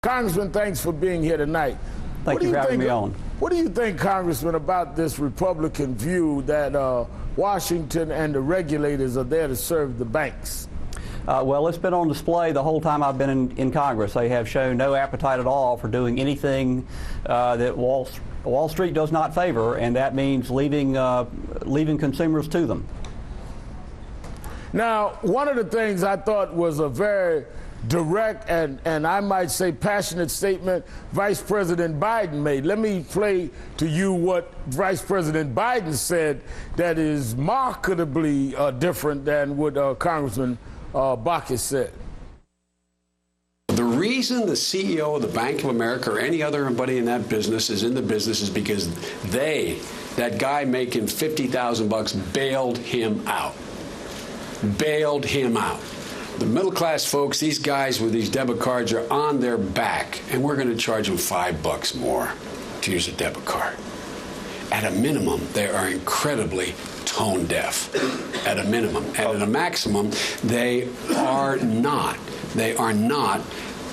Congressman, thanks for being here tonight. Thank you for having me on. What do you think, Congressman, about this Republican view that Washington and the regulators are there to serve the banks? Well, it's been on display the whole time I've been in Congress. They have shown no appetite at all for doing anything that Wall Street does not favor, and that means leaving consumers to them. Now, one of the things I thought was a very direct and I might say passionate statement Vice President Biden made. Let me play to you what Vice President Biden said that is markedly different than what Congressman Baucus said. The reason the CEO of the Bank of America or any other anybody in that business is in the business is because that guy making $50,000 bailed him out. Bailed him out. The middle class folks, these guys with these debit cards are on their back, and we're going to charge them $5 more to use a debit card. At a minimum, they are incredibly tone deaf. At a minimum. And at a maximum, they are not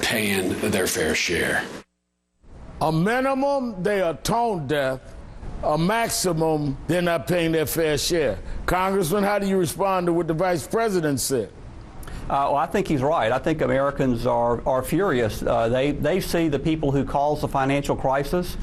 paying their fair share. A minimum, they are tone deaf. A maximum, they're not paying their fair share. Congressman, how do you respond to what the Vice President said? Well, I think he's right. I think Americans are furious. They see the people who caused the financial crisis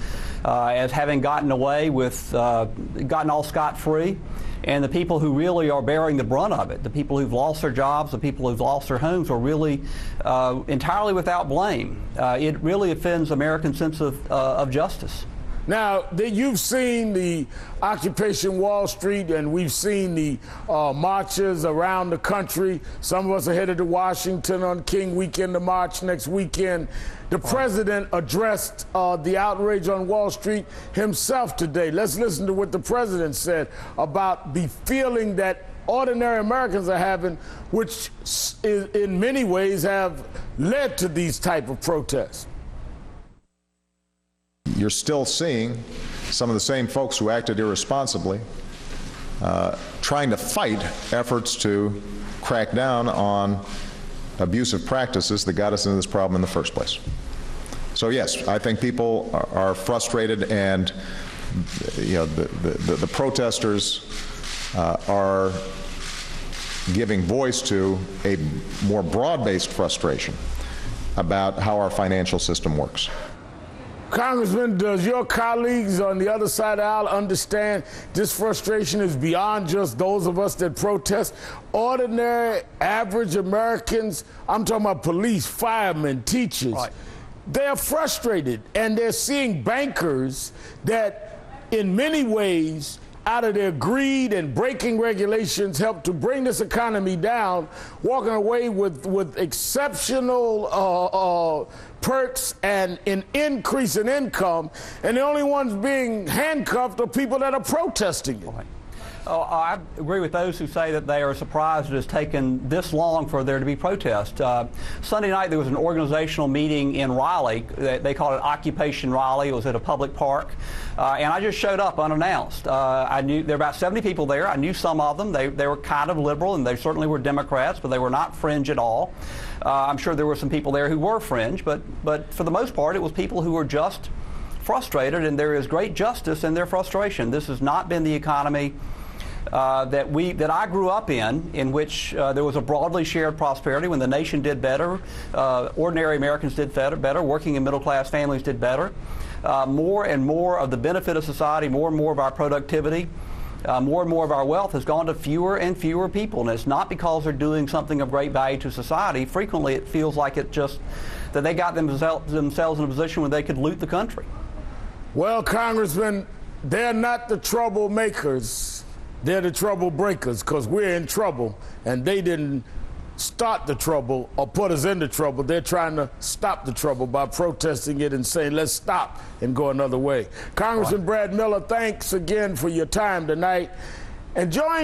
as having gotten away with, gotten all scot-free, and the people who really are bearing the brunt of it, the people who've lost their jobs, the people who've lost their homes, are really entirely without blame. It really offends American sense of justice. Now, you've seen the Occupation Wall Street, and we've seen the marches around the country. Some of us are headed to Washington on King Weekend to march next weekend. The president addressed the outrage on Wall Street himself today. Let's listen to what the president said about the feeling that ordinary Americans are having, which in many ways have led to these type of protests. You're still seeing some of the same folks who acted irresponsibly trying to fight efforts to crack down on abusive practices that got us into this problem in the first place. So yes, I think people are frustrated, and the protesters are giving voice to a more broad-based frustration about how our financial system works. Congressman, does your colleagues on the other side of the aisle understand this frustration is beyond just those of us that protest? Ordinary, average Americans, I'm talking about police, firemen, teachers, right. They're frustrated, and they're seeing bankers that in many ways, out of their greed and breaking regulations, help to bring this economy down, walking away with exceptional perks and an increase in income, and the only ones being handcuffed are people that are protesting it. Right. I agree with those who say that they are surprised it has taken this long for there to be protest. Sunday night there was an organizational meeting in Raleigh. They called it Occupation Raleigh. It was at a public park. And I just showed up unannounced. I knew there were about 70 people there. I knew some of them. They were kind of liberal, and they certainly were Democrats, but they were not fringe at all. I'm sure there were some people there who were fringe, but for the most part it was people who were just frustrated, and there is great justice in their frustration. This has not been the economy that I grew up in which there was a broadly shared prosperity. When the nation did better, ordinary Americans did better, working and middle class families did better. More and more of the benefit of society, more and more of our productivity, more and more of our wealth has gone to fewer and fewer people. And it's not because they're doing something of great value to society. Frequently it feels like it just that they got themselves in a position where they could loot the country. Well, Congressman, they're not the troublemakers. They're the trouble breakers, because we're in trouble, and they didn't start the trouble or put us into trouble. They're trying to stop the trouble by protesting it and saying, let's stop and go another way. Congressman Brad Miller, thanks again for your time tonight. And join